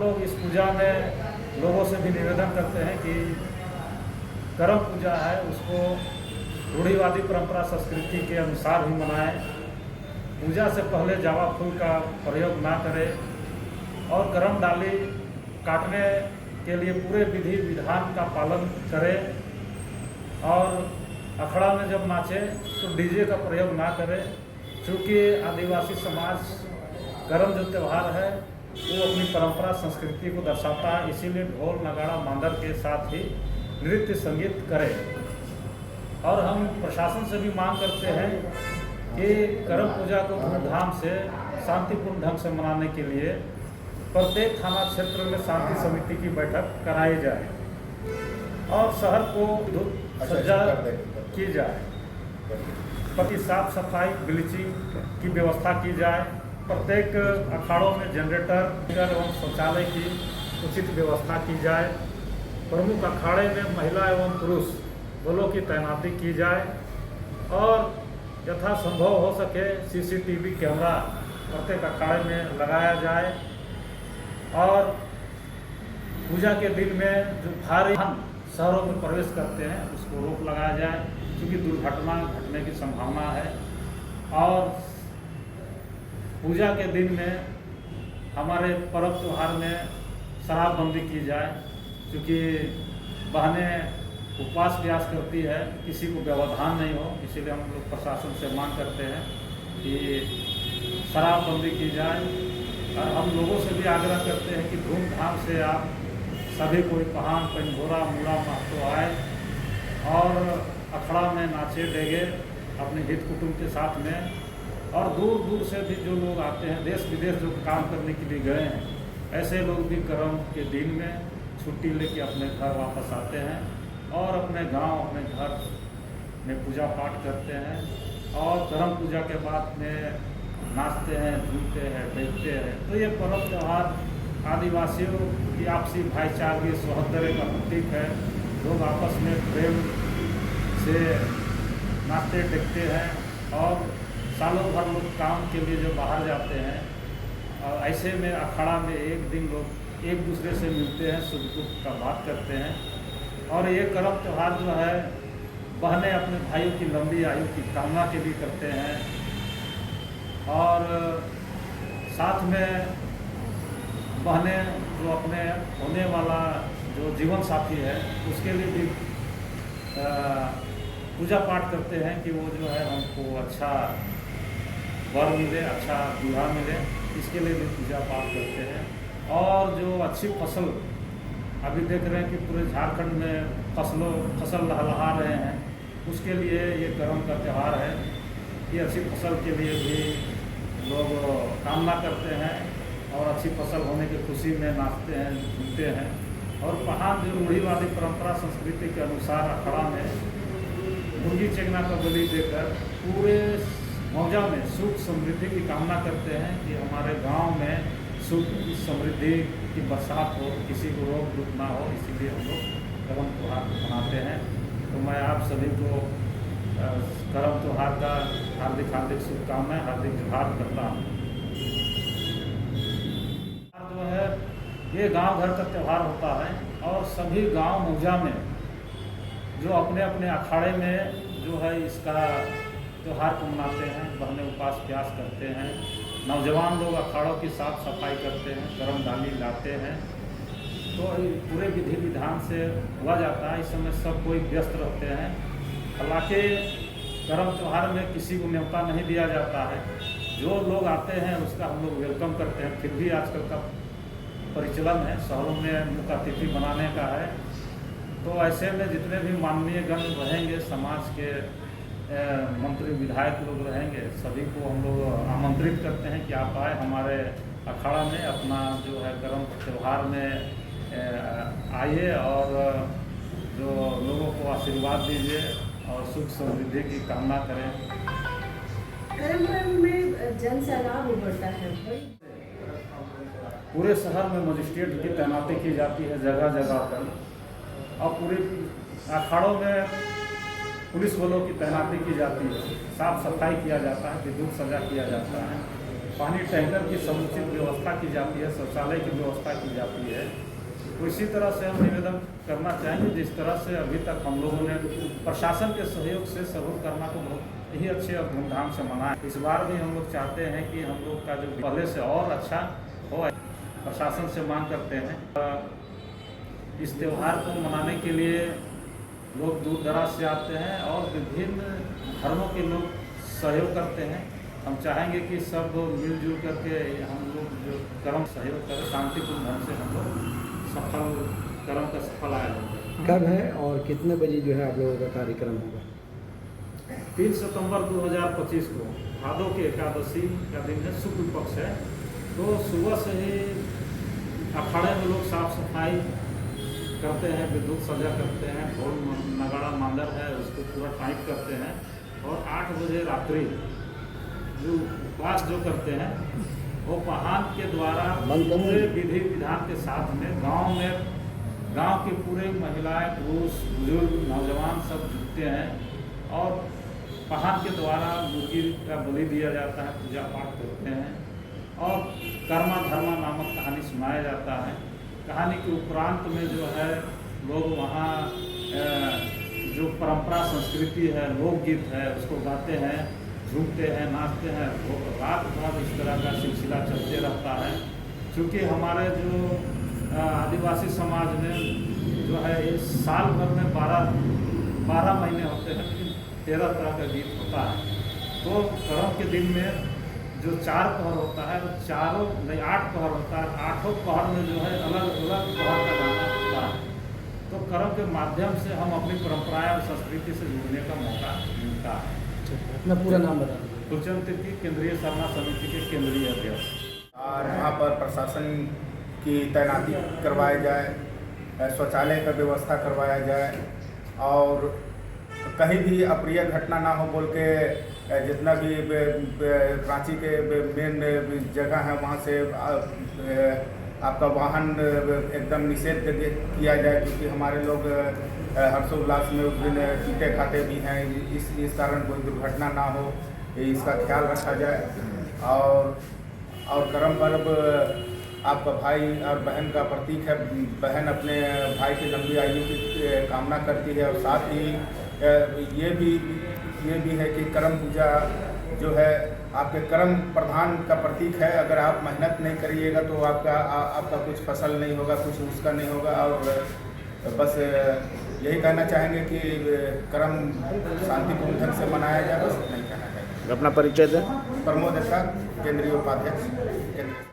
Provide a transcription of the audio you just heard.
लोग इस पूजा में लोगों से भी निवेदन करते हैं कि करम पूजा है उसको रूढ़िवादी परंपरा संस्कृति के अनुसार ही मनाएं। पूजा से पहले जावा फूल का प्रयोग ना करें और करम डाली काटने के लिए पूरे विधि विधान का पालन करें और अखड़ा में जब नाचे तो डीजे का प्रयोग ना करें। क्योंकि आदिवासी समाज करम जो त्यौहार है वो अपनी परंपरा संस्कृति को दर्शाता है, इसीलिए ढोल नगाड़ा मांदर के साथ ही नृत्य संगीत करें। और हम प्रशासन से भी मांग करते हैं कि करम पूजा को धूमधाम से शांतिपूर्ण ढंग से मनाने के लिए प्रत्येक थाना क्षेत्र में शांति समिति की बैठक कराई जाए और शहर को सज्जा की जाए, पति साफ सफाई ब्लीचिंग की व्यवस्था की जाए, प्रत्येक अखाड़ों में जनरेटर एवं शौचालय की उचित व्यवस्था की जाए, प्रमुख अखाड़े में महिला एवं पुरुष बलों की तैनाती की जाए और यथासंभव हो सके सीसीटीवी कैमरा प्रत्येक अखाड़े में लगाया जाए और पूजा के दिन में जो भारी शहरों में प्रवेश करते हैं उसको रोक लगाया जाए, क्योंकि दुर्घटना घटने की संभावना है। और पूजा के दिन में हमारे पर्व त्यौहार में शराबबंदी की जाए, क्योंकि बहनें उपवास व्यास करती है, किसी को व्यवधान नहीं हो, इसीलिए हम लोग प्रशासन से मांग करते हैं कि शराबबंदी की जाए। और हम लोगों से भी आग्रह करते हैं कि धूमधाम से आप सभी कोई पहान पंजोरा मूड़ा महतो आए और अखड़ा में नाचे डेगे अपने हित कुटुंब के साथ में। और दूर दूर से भी जो लोग आते हैं, देश विदेश जो काम करने के लिए गए हैं, ऐसे लोग भी करम के दिन में छुट्टी लेके अपने घर वापस आते हैं और अपने गांव अपने घर में पूजा पाठ करते हैं और करम पूजा के बाद में नाचते हैं, झूमते हैं, देखते हैं। तो ये पर्व त्यौहार आदिवासियों की आपसी भाईचारे सौहार्द का प्रतीक है। लोग आपस में प्रेम से नाचते देखते हैं और सालों भर लोग काम के लिए जो बाहर जाते हैं और ऐसे में अखाड़ा में एक दिन लोग एक दूसरे से मिलते हैं, सुख दुख का बात करते हैं। और ये करम त्यौहार जो है बहनें अपने भाइयों की लंबी आयु की कामना के लिए करते हैं और साथ में बहनें जो अपने होने वाला जो जीवन साथी है उसके लिए भी पूजा पाठ करते हैं कि वो जो है हमको अच्छा वर मिले, अच्छा दूल्हा मिले, इसके लिए भी पूजा पाठ करते हैं। और जो अच्छी फसल अभी देख रहे हैं कि पूरे झारखंड में फसल लहलहा रहे हैं, उसके लिए ये करम का त्यौहार है कि अच्छी फसल के लिए भी लोग कामना करते हैं और अच्छी फसल होने की खुशी में नाचते हैं, झूमते हैं। और पहाड़ जो रूढ़िवादी परंपरा संस्कृति के अनुसार अखाड़ा में मुर्गी चेंगना का बलि देकर पूरे मौजा में सुख समृद्धि की कामना करते हैं कि हमारे गांव में सुख समृद्धि की बरसात हो, किसी को रोग दुख ना हो, इसीलिए हम लोग करम त्यौहार मनाते हैं। तो मैं आप सभी को करम त्यौहार का हार्दिक हार्दिक शुभकामनाएं, हार्दिक जोहार करता हूँ। जो है ये गांव घर का त्यौहार होता है और सभी गांव मौजा में जो अपने अपने अखाड़े में जो है इसका त्यौहार को मनाते हैं, बहने उपवास प्यास करते हैं, नौजवान लोग अखाड़ों की साफ सफाई करते हैं, करम डाली लाते हैं। तो पूरे विधि विधान से हुआ जाता है। इस समय सब कोई व्यस्त रहते हैं। हालांकि करम त्यौहार में किसी को न्योता नहीं दिया जाता है, जो लोग आते हैं उसका हम लोग वेलकम करते हैं। फिर भी आजकल का परिचलन है शहरों में मुख्य अतिथि बनाने का है। तो ऐसे में जितने भी माननीय गण रहेंगे, समाज के मंत्री विधायक लोग रहेंगे, सभी को हम लोग आमंत्रित करते हैं कि आप आए हमारे अखाड़ा में, अपना जो है करम त्यौहार में आइए और जो लोगों को आशीर्वाद दीजिए और सुख समृद्धि की कामना करें। करम पर्व में जन सैलाब उमड़ता है। पूरे शहर में मजिस्ट्रेट की तैनाती की जाती है जगह जगह पर और पूरे अखाड़ों में पुलिस बलों की तैनाती की जाती है, साफ सफाई किया जाता है, विद्युत सजा किया जाता है। पानी टैंकर की समुचित व्यवस्था की जाती है, शौचालय की व्यवस्था की जाती है। तो इसी तरह से हम निवेदन करना चाहेंगे, जिस तरह से अभी तक हम लोगों ने प्रशासन के सहयोग से सबूर कर्मा को बहुत ही अच्छे और धूमधाम से मनाया। इस बार भी हम लोग चाहते हैं कि हम लोग का जो पहले से और अच्छा हो, प्रशासन से मांग करते हैं। इस त्यौहार को मनाने के लिए लोग दूर दराज से आते हैं और विभिन्न धर्मों के लोग सहयोग करते हैं। हम चाहेंगे कि सब मिलजुल करके हम लोग जो कर्म सहयोग करें, शांतिपूर्ण ढंग से हम लोग सफल कर्म का सफल आयोजन। कब है और कितने बजे जो है आप लोगों का कार्यक्रम होगा? 3 सितंबर 2025 को भादों की एकादशी का दिन है, शुक्ल पक्ष है। तो सुबह से ही अखाड़े में लोग साफ सफाई करते हैं, विद्युत सजा करते हैं, ढोल नगाड़ा मांदर है उसको पूरा टाइट करते हैं और 8 बजे रात्रि जो उपवास जो करते हैं वो पहाड़ के द्वारा पूरे विधि विधान के साथ में गांव के पूरे महिलाएं, पुरुष, बुजुर्ग, नौजवान सब जुटते हैं और पहाड़ के द्वारा मुर्गी का बलि दिया जाता है, पूजा पाठ करते हैं और कर्मा धर्मा नामक कहानी सुनाया जाता है। कहानी के उपरांत में जो है लोग वहाँ जो परंपरा संस्कृति है, लोकगीत है उसको गाते हैं, झूमते हैं, नाचते हैं। वो रात भर इस तरह का सिलसिला चलते रहता है। क्योंकि हमारे जो आदिवासी समाज में जो है इस साल भर में 12 महीने होते हैं, लेकिन 13 तरह का गीत होता है। तो करम के दिन में जो 4 पहर होता है, 8 पहर होता है, 8 पहर में जो है अलग अलग पहर का गाना होता है। तो करम के माध्यम से हम अपनी परंपराएं और संस्कृति से जुड़ने का मौका मिलता है। अपना पूरा नाम बता दीजिए। कुलचंद तिर्की, केंद्रीय सरना समिति के केंद्रीय अध्यक्ष। और वहाँ पर प्रशासन की तैनाती करवाई जाए, शौचालय का व्यवस्था करवाया जाए और कहीं भी अप्रिय घटना ना हो बोल के जितना भी रांची के मेन जगह है वहाँ से आपका वाहन एकदम निषेध किया जाए, क्योंकि हमारे लोग हर्षोल्लास में उस दिन टीटे खाते भी हैं। इस कारण कोई दुर्घटना ना हो, इसका ख्याल रखा जाए। और करम पर्व आपका भाई और बहन का प्रतीक है। बहन अपने भाई की लंबी आयु की कामना करती है और साथ ही ये भी है कि करम पूजा जो है आपके कर्म प्रधान का प्रतीक है। अगर आप मेहनत नहीं करिएगा तो आपका कुछ फसल नहीं होगा, कुछ उसका नहीं होगा। और बस यही कहना चाहेंगे कि कर्म शांतिपूर्ण ढंग से मनाया जाए, बस नहीं कहना चाहेंगे। अपना परिचय दें। प्रमोद ऐसा, केंद्रीय उपाध्यक्ष केंद्रीय।